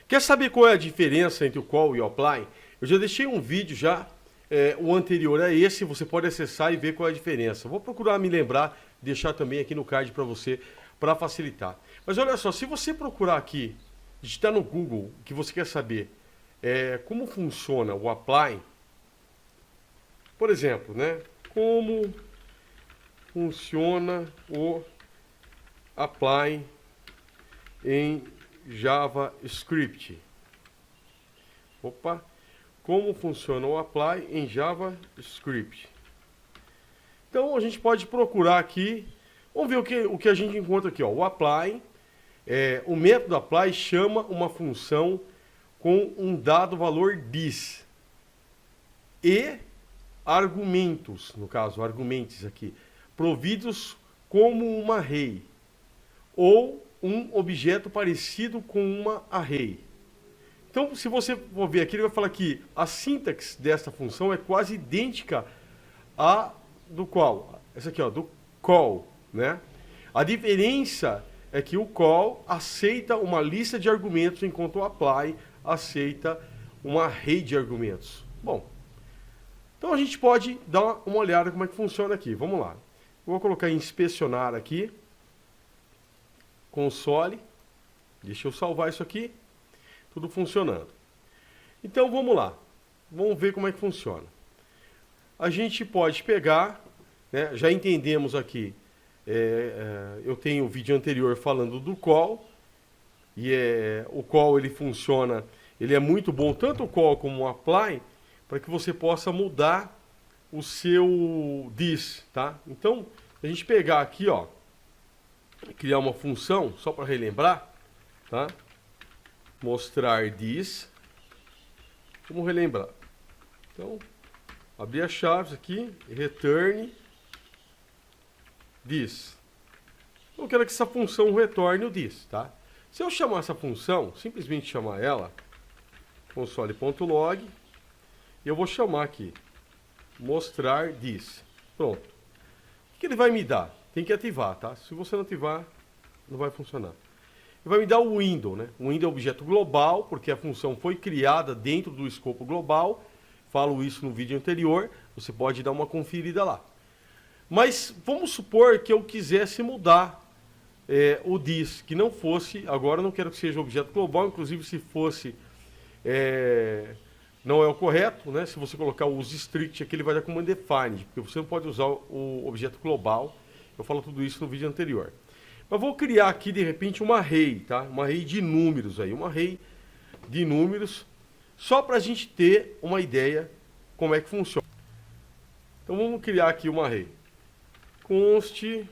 Quer saber qual é a diferença entre o call e o apply? Eu já deixei um vídeo já, o anterior a esse, você pode acessar e ver qual é a diferença. Vou procurar me lembrar, deixar também aqui no card para você, para facilitar. Mas olha só, se você procurar aqui, digitar no Google, que você quer saber como funciona o apply, por exemplo, né? Como funciona o apply em JavaScript. Opa! Como funciona o apply em JavaScript. Então a gente pode procurar aqui. Vamos ver o que a gente encontra aqui. Ó. O apply, o método apply chama uma função com um dado valor this e argumentos, no caso, argumentos aqui, providos como uma array ou um objeto parecido com uma array. Então, se você for ver aqui, ele vai falar que a sintaxe desta função é quase idêntica à do qual? Essa aqui, ó, do call, né? A diferença é que o call aceita uma lista de argumentos, enquanto o apply aceita uma array de argumentos. Bom, então a gente pode dar uma olhada como é que funciona aqui. Vamos lá. Eu vou colocar em inspecionar aqui. Console. Deixa eu salvar isso aqui. Tudo funcionando. Então vamos lá. Vamos ver como é que funciona. A gente pode pegar, né, já entendemos aqui, eu tenho o vídeo anterior falando do call, e o call ele funciona, ele é muito bom, tanto o call como o apply, para que você possa mudar o seu this, tá? Então, a gente pegar aqui, ó, criar uma função, só para relembrar, tá? Mostrar this. Vamos relembrar. Então, abrir as chaves aqui, return this. Eu quero que essa função retorne o this, tá? Se eu chamar essa função, simplesmente chamar ela, console.log, e eu vou chamar aqui, mostrar this. Pronto. O que ele vai me dar? Tem que ativar, tá? Se você não ativar, não vai funcionar. Ele vai me dar o window, né? O window é objeto global, porque a função foi criada dentro do escopo global. Falo isso no vídeo anterior, você pode dar uma conferida lá. Mas vamos supor que eu quisesse mudar o this, que não fosse, agora eu não quero que seja objeto global, inclusive se fosse, não é o correto, né? Se você colocar o use strict aqui, ele vai dar como undefined, porque você não pode usar o objeto global. Eu falo tudo isso no vídeo anterior. Mas vou criar aqui, de repente, uma array, tá? Uma array de números aí, uma array de números, só para a gente ter uma ideia como é que funciona. Então vamos criar aqui uma array. Const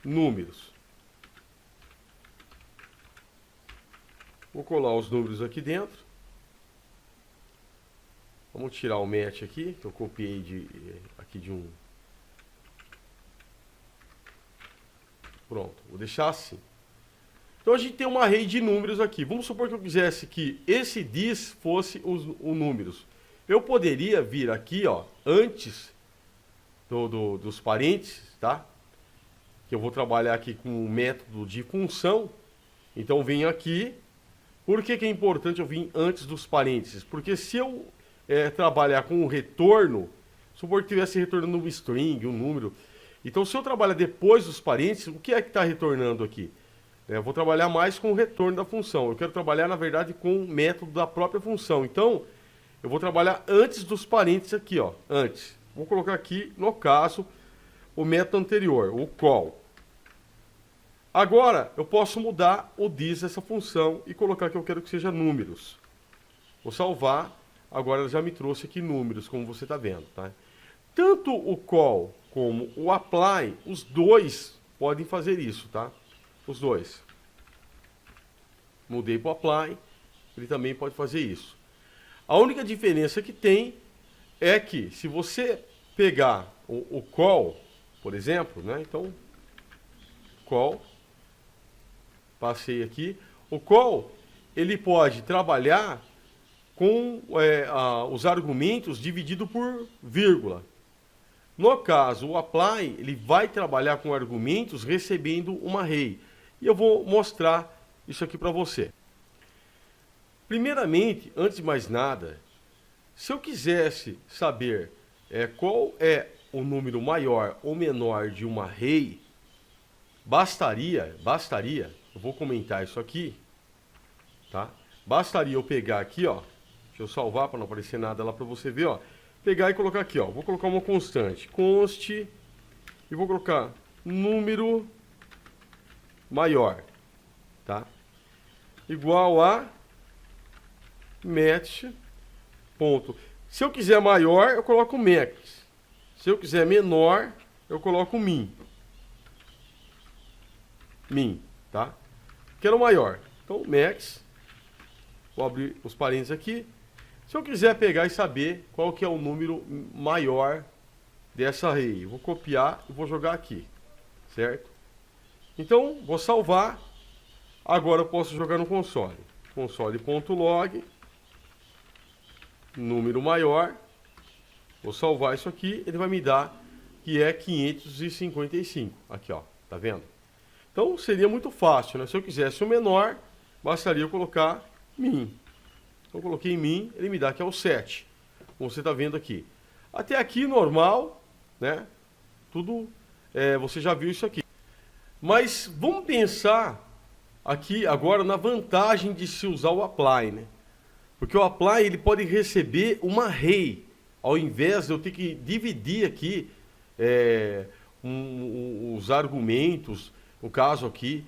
números. Vou colar os números aqui dentro. Vamos tirar o match aqui, que eu copiei aqui de um. Pronto, vou deixar assim. Então a gente tem uma array de números aqui. Vamos supor que eu quisesse que esse this fosse os números. Eu poderia vir aqui, ó, antes dos parênteses, tá? Que eu vou trabalhar aqui com o método de função. Então venho aqui. Por que é importante eu vir antes dos parênteses? Porque se eu trabalhar com o retorno, supor que estivesse retornando um string, um número. Então, se eu trabalhar depois dos parênteses, o que é que está retornando aqui? Eu vou trabalhar mais com o retorno da função. Eu quero trabalhar, na verdade, com o método da própria função. Então, eu vou trabalhar antes dos parênteses aqui, ó. Antes. Vou colocar aqui, no caso, o método anterior, o call. Agora, eu posso mudar o this dessa função e colocar que eu quero que seja números. Vou salvar. Agora, ela já me trouxe aqui números, como você está vendo, tá? Tanto o call como o apply, os dois podem fazer isso, tá? Os dois. Mudei para o apply, ele também pode fazer isso. A única diferença que tem é que se você pegar o call, por exemplo, né? Então, call, passei aqui. O call, ele pode trabalhar com os argumentos dividido por vírgula. No caso, o apply, ele vai trabalhar com argumentos recebendo uma array. E eu vou mostrar isso aqui para você. Primeiramente, antes de mais nada, se eu quisesse saber qual é o número maior ou menor de um array, bastaria, eu vou comentar isso aqui, tá? Bastaria eu pegar aqui, ó, deixa eu salvar para não aparecer nada lá para você ver, ó. Pegar e colocar aqui, ó, vou colocar uma constante, const, e vou colocar número maior, tá? Igual a match, ponto. Se eu quiser maior, eu coloco max. Se eu quiser menor, eu coloco min. Min, tá? Quero maior. Então, max. Vou abrir os parênteses aqui. Se eu quiser pegar e saber qual que é o número maior dessa array, eu vou copiar e vou jogar aqui, certo? Então, vou salvar. Agora eu posso jogar no console. Console.log, número maior. Vou salvar isso aqui, ele vai me dar que é 555. Aqui, ó, tá vendo? Então, seria muito fácil, né? Se eu quisesse o menor, bastaria eu colocar min. Então, eu coloquei min, ele me dá que é o 7. Como você está vendo aqui. Até aqui, normal, né? Tudo, você já viu isso aqui. Mas vamos pensar aqui agora na vantagem de se usar o apply, né? Porque o apply ele pode receber uma array, ao invés de eu ter que dividir aqui os argumentos, no caso aqui,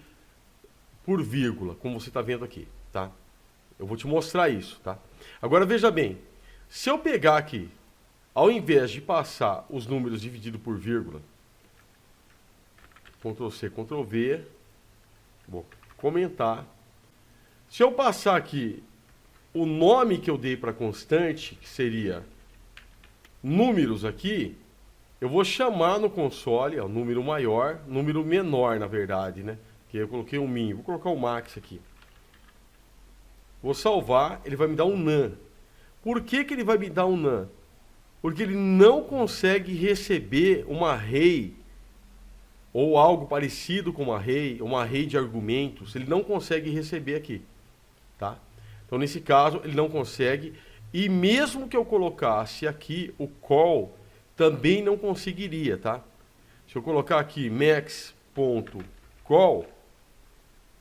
por vírgula, como você está vendo aqui, tá? Eu vou te mostrar isso, tá? Agora veja bem, se eu pegar aqui, ao invés de passar os números divididos por vírgula, Ctrl C, Ctrl V, vou comentar. Se eu passar aqui o nome que eu dei para constante, que seria números aqui, eu vou chamar no console, ó, número maior, número menor na verdade, né? Que eu coloquei um min, vou colocar o max aqui. Vou salvar, ele vai me dar um none. Por que que ele vai me dar um none? Porque ele não consegue receber uma array ou algo parecido com uma array de argumentos, ele não consegue receber aqui, tá? Então, nesse caso, ele não consegue, e mesmo que eu colocasse aqui o call, também não conseguiria, tá? Se eu colocar aqui max.call,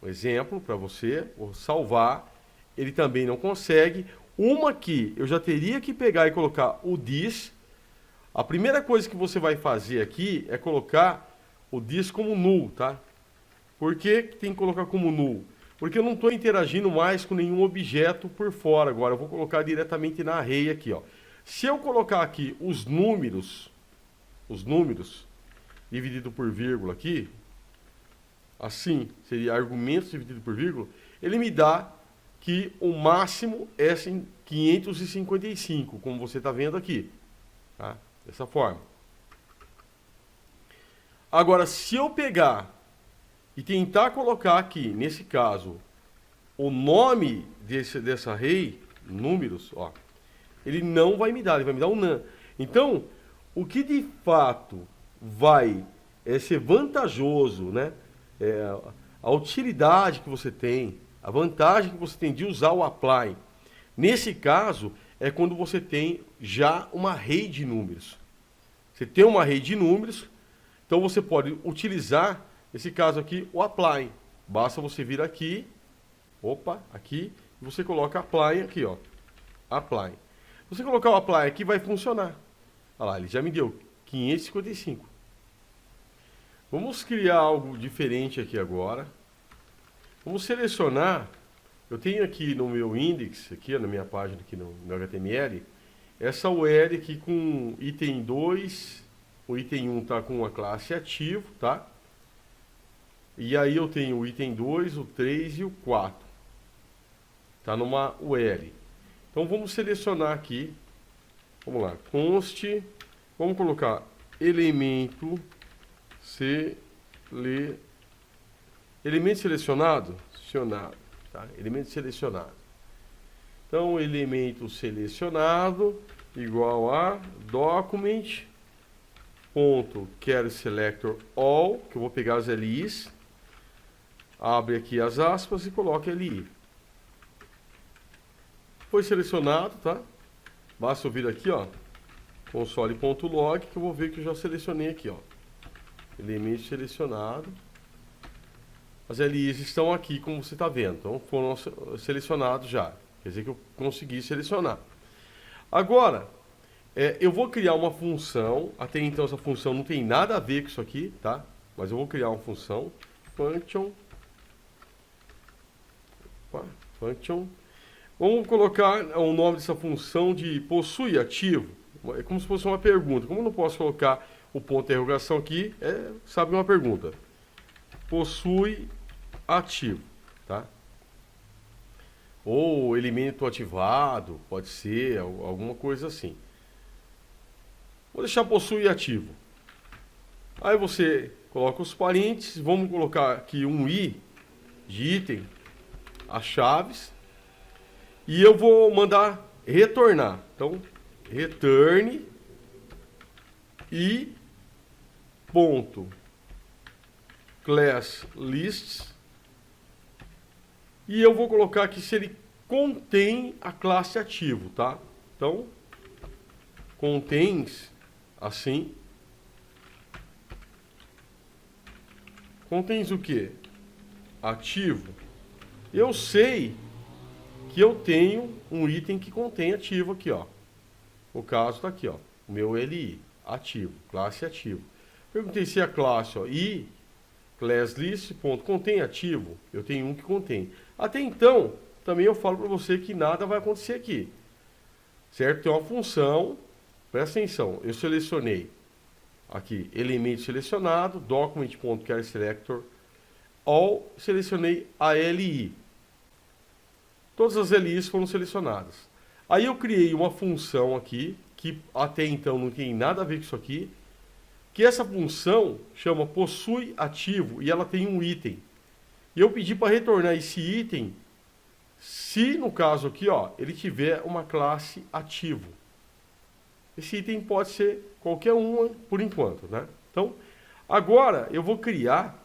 um exemplo para você, vou salvar, ele também não consegue. Uma que eu já teria que pegar e colocar o this. A primeira coisa que você vai fazer aqui é colocar o this como null, tá? Por que tem que colocar como null? Porque eu não estou interagindo mais com nenhum objeto por fora agora. Eu vou colocar diretamente na array aqui, ó. Se eu colocar aqui os números dividido por vírgula aqui, assim, seria argumentos dividido por vírgula, ele me dá que o máximo é 555, como você está vendo aqui, tá? Dessa forma. Agora, se eu pegar e tentar colocar aqui, nesse caso, o nome dessa array, números, ó, ele não vai me dar, ele vai me dar um none. Então, o que de fato vai ser vantajoso, né? A utilidade que você tem, a vantagem que você tem de usar o apply, nesse caso, é quando você tem já uma array de números. Você tem uma array de números, então você pode utilizar, nesse caso aqui, o apply. Basta você vir aqui, aqui, e você coloca apply aqui, ó. Apply. Se você colocar o apply aqui, vai funcionar. Olha lá, ele já me deu 555. Vamos criar algo diferente aqui agora. Vamos selecionar, eu tenho aqui no meu index, aqui na minha página, aqui no HTML, essa URL aqui com item 2, o item 1 está com a classe ativo, tá? E aí eu tenho o item 2, o 3 e o 4. Está numa URL. Então vamos selecionar aqui, vamos lá, const, vamos colocar elemento selecionado, tá? Elemento selecionado. Então, elemento selecionado igual a document.carSelectorAll, que eu vou pegar as LIs, abre aqui as aspas e coloca LI. Foi selecionado, tá? Basta eu vir aqui, ó, console.log, que eu vou ver que eu já selecionei aqui, ó. Elemento selecionado. As LIs estão aqui, como você está vendo. Então, foram selecionados já. Quer dizer que eu consegui selecionar. Agora, eu vou criar uma função. Até então, essa função não tem nada a ver com isso aqui, tá? Mas eu vou criar uma função. Function. Function. Vamos colocar o nome dessa função de possui ativo. É como se fosse uma pergunta. Como eu não posso colocar o ponto de interrogação aqui, sabe uma pergunta. Possui ativo, tá? Ou elemento ativado, pode ser, alguma coisa assim. Vou deixar possui ativo. Aí você coloca os parênteses, vamos colocar aqui um i de item, as chaves, e eu vou mandar retornar. Então, return e ponto class lists, e eu vou colocar aqui se ele contém a classe ativo, tá? Então, contains, assim, contains o que? Ativo. Eu sei que eu tenho um item que contém ativo aqui, ó. O caso está aqui, ó, o meu LI, ativo, classe ativo. Perguntei se a classe, ó, i class list, ponto, contém ativo, eu tenho um que contém. Até então, também eu falo para você que nada vai acontecer aqui. Certo? Tem uma função, presta atenção, eu selecionei aqui, elemento selecionado, document.charSelector, all, selecionei a LI. Todas as LIs foram selecionadas. Aí eu criei uma função aqui, que até então não tem nada a ver com isso aqui, que essa função chama possui ativo e ela tem um item. E eu pedi para retornar esse item se, no caso aqui, ó, ele tiver uma classe ativo. Esse item pode ser qualquer uma por enquanto, né? Então, agora eu vou criar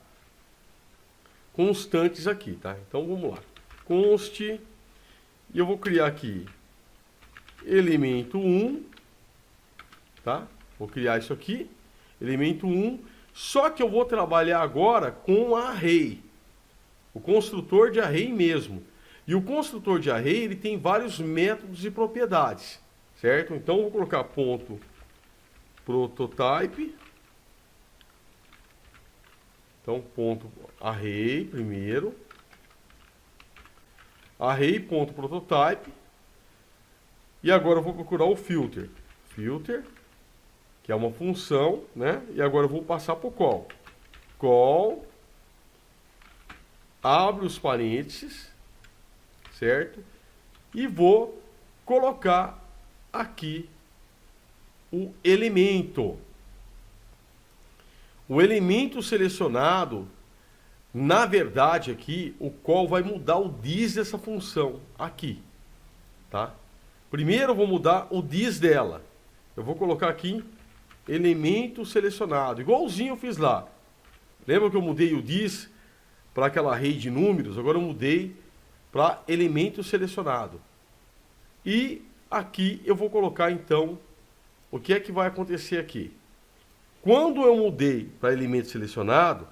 constantes aqui, tá? Então, vamos lá. Const, e eu vou criar aqui elemento 1, tá? Vou criar isso aqui. Elemento 1, só que eu vou trabalhar agora com array, o construtor de array mesmo. E o construtor de array, ele tem vários métodos e propriedades, certo? Então, eu vou colocar ponto prototype. Então, ponto array primeiro. Array.prototype. E agora eu vou procurar o filter. Filter, que é uma função, né? E agora eu vou passar para o call. Call, abre os parênteses, certo? E vou colocar aqui o elemento. O elemento selecionado, na verdade aqui, o call vai mudar o dis dessa função aqui, tá? Primeiro eu vou mudar o dis dela. Eu vou colocar aqui elemento selecionado, igualzinho eu fiz lá. Lembra que eu mudei o dis para aquela array de números? Agora eu mudei para elemento selecionado. E aqui eu vou colocar então o que é que vai acontecer aqui. Quando eu mudei para elemento selecionado,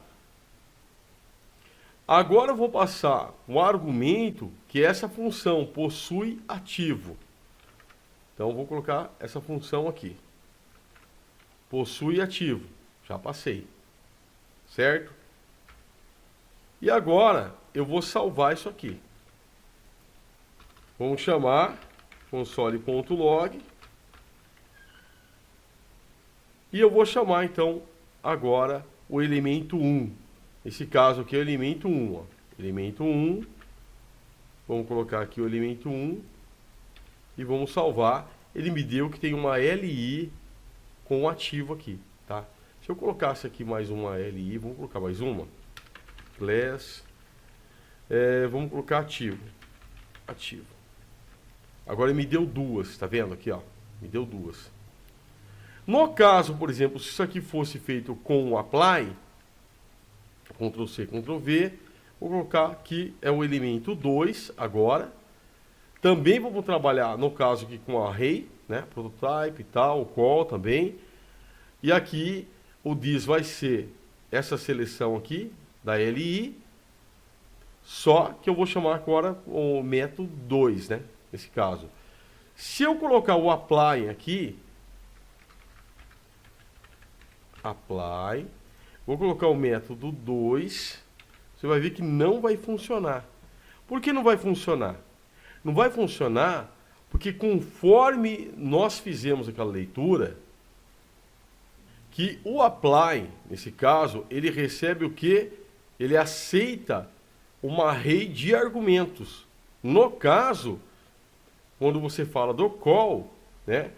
agora eu vou passar um argumento que essa função possui ativo. Então eu vou colocar essa função aqui. Possui ativo. Já passei. Certo? E agora eu vou salvar isso aqui. Vamos chamar console.log. E eu vou chamar então agora o elemento 1. Esse caso aqui é o elemento 1. Ó. Elemento 1. Vamos colocar aqui o elemento 1. E vamos salvar. Ele me deu que tem uma LI com ativo aqui, tá? Se eu colocasse aqui mais uma LI, vamos colocar mais uma. Class. Vamos colocar ativo. Ativo. Agora ele me deu duas, tá vendo aqui, ó? Me deu duas. No caso, por exemplo, se isso aqui fosse feito com o apply, Ctrl+C, Ctrl+V, Vou colocar que é o elemento 2 agora. Também vamos trabalhar, no caso aqui, com array, né? Prototype e tal, o call também. E aqui o this vai ser essa seleção aqui da LI. Só que eu vou chamar agora o método 2, né? Nesse caso. Se eu colocar o apply aqui, apply, vou colocar o método 2, você vai ver que não vai funcionar. Por que não vai funcionar? Não vai funcionar porque conforme nós fizemos aquela leitura, que o apply, nesse caso, ele recebe o quê? Ele aceita uma array de argumentos. No caso, quando você fala do call, né?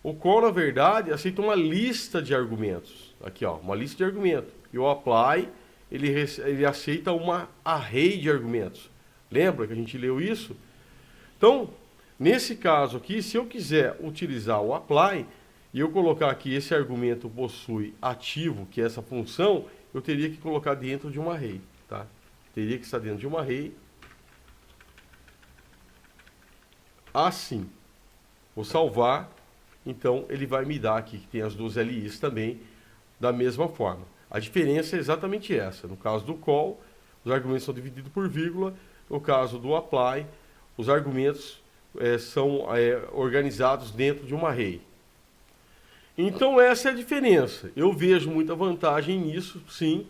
O call, na verdade, aceita uma lista de argumentos. Aqui, ó, uma lista de argumentos. E o apply, ele aceita uma array de argumentos. Lembra que a gente leu isso? Então, nesse caso aqui, se eu quiser utilizar o apply, e eu colocar aqui esse argumento possui ativo, que é essa função, eu teria que colocar dentro de uma array, tá? Teria que estar dentro de uma array. Assim. Vou salvar. Então, ele vai me dar aqui, que tem as duas LIs também, da mesma forma. A diferença é exatamente essa. No caso do call, os argumentos são divididos por vírgula. No caso do apply, os argumentos são organizados dentro de uma array. Então, essa é a diferença. Eu vejo muita vantagem nisso, sim,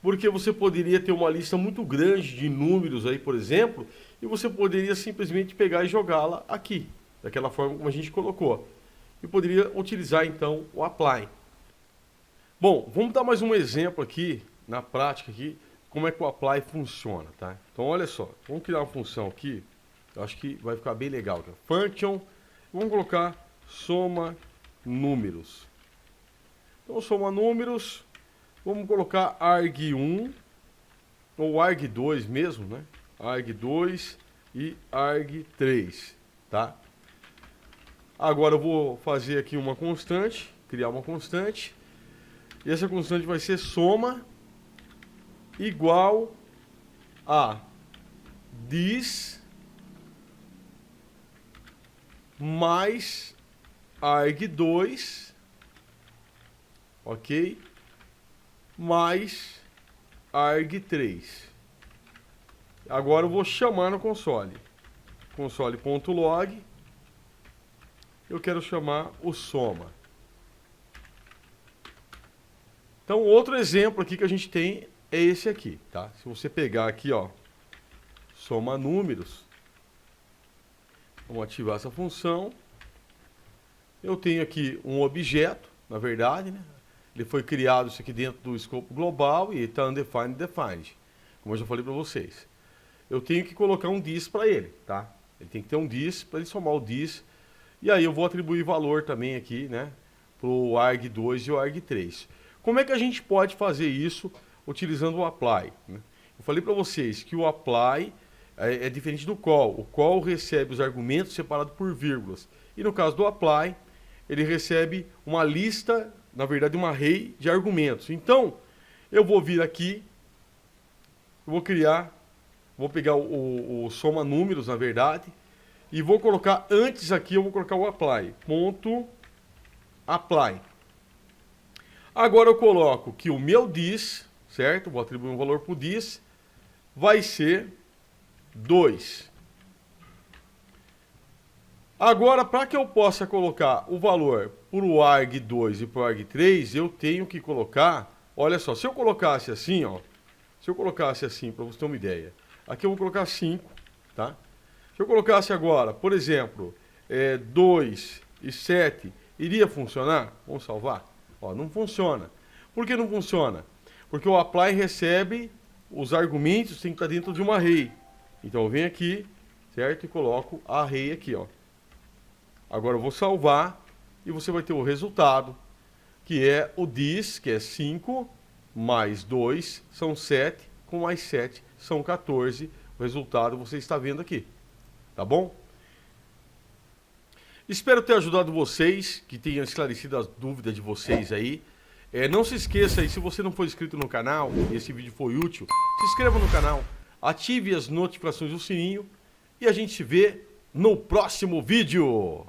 porque você poderia ter uma lista muito grande de números aí, por exemplo, e você poderia simplesmente pegar e jogá-la aqui, daquela forma como a gente colocou. E poderia utilizar, então, o apply. Bom, vamos dar mais um exemplo aqui, na prática aqui, como é que o apply funciona, tá? Então, olha só, vamos criar uma função aqui, eu acho que vai ficar bem legal. Tá? Function, vamos colocar soma números. Então, soma números, vamos colocar arg1, ou arg2 mesmo, né? arg2 e arg3, tá? Agora eu vou fazer aqui uma constante, criar uma constante. E essa constante vai ser soma igual a this mais arg2, ok? Mais arg3. Agora eu vou chamar no console. Console.log. Eu quero chamar o soma. Então, outro exemplo aqui que a gente tem é esse aqui, tá? Se você pegar aqui, ó, soma números, vamos ativar essa função. Eu tenho aqui um objeto, na verdade, né? Ele foi criado isso aqui dentro do escopo global e está undefined defined, como eu já falei para vocês. Eu tenho que colocar um this para ele, tá? Ele tem que ter um this para ele somar o this. E aí eu vou atribuir valor também aqui, né, para o arg2 e o arg3. Como é que a gente pode fazer isso utilizando o apply, né? Eu falei para vocês que o apply é diferente do call. O call recebe os argumentos separados por vírgulas. E no caso do apply, ele recebe uma lista, na verdade uma array de argumentos. Então, eu vou vir aqui, eu vou criar, vou pegar o soma números, na verdade, e vou colocar, antes aqui eu vou colocar o apply, ponto apply. Agora eu coloco que o meu this, certo? Vou atribuir um valor para o this, vai ser 2. Agora, para que eu possa colocar o valor para o arg2 e para o arg3, eu tenho que colocar, olha só, se eu colocasse assim, ó, se eu colocasse assim, para você ter uma ideia, aqui eu vou colocar 5, tá? Se eu colocasse agora, por exemplo, 2 e 7, iria funcionar? Vamos salvar? Ó, não funciona. Por que não funciona? Porque o apply recebe os argumentos, tem que estar dentro de uma array. Então eu venho aqui, certo? E coloco a array aqui, ó. Agora eu vou salvar e você vai ter o resultado, que é o this, que é 5, mais 2 são 7, com mais 7 são 14. O resultado você está vendo aqui. Tá bom? Espero ter ajudado vocês, que tenha esclarecido as dúvidas de vocês aí. Não se esqueça aí, se você não for inscrito no canal e esse vídeo foi útil, se inscreva no canal, ative as notificações do sininho e a gente se vê no próximo vídeo.